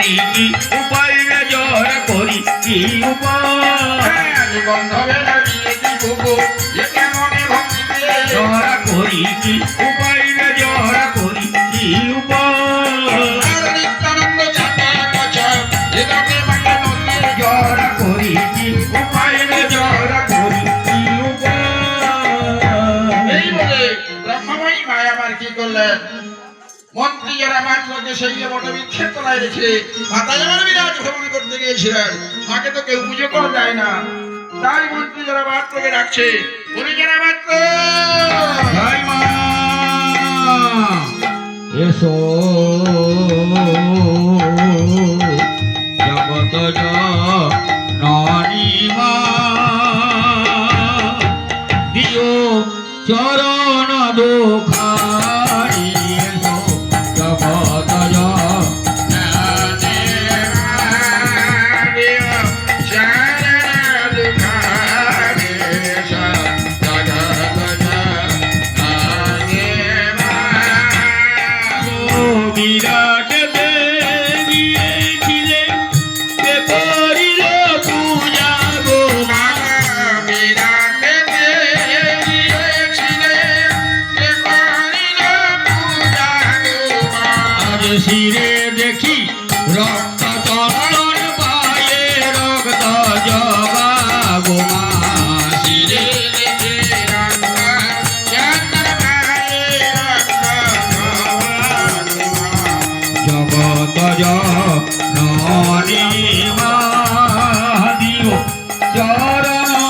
করি কি উপায় রে জোর করি কি উপায় জোর করি কি উপায় রে জোর করি কি উপায় জোর করি কি উপায় রে জোর করি কি উপায় এই বলে ব্রহ্মময়ী মায়া আমার কি করলেন মন্ত্রী যারা মাত্রকে সেই বটে বিচ্ছেদ তলায় রেখে মাতায় আমার বিরাজ ভ্রমণ করতে গিয়েছিলেন মাকে তো কেউ পুজো করা যায় না তাই মন্ত্রী যারা মাত্রকে ডাকছে বলি যারা মাত্র জয় মা এসো জগত জননী মা দিও চরণ দুখারি এসো জগত জননী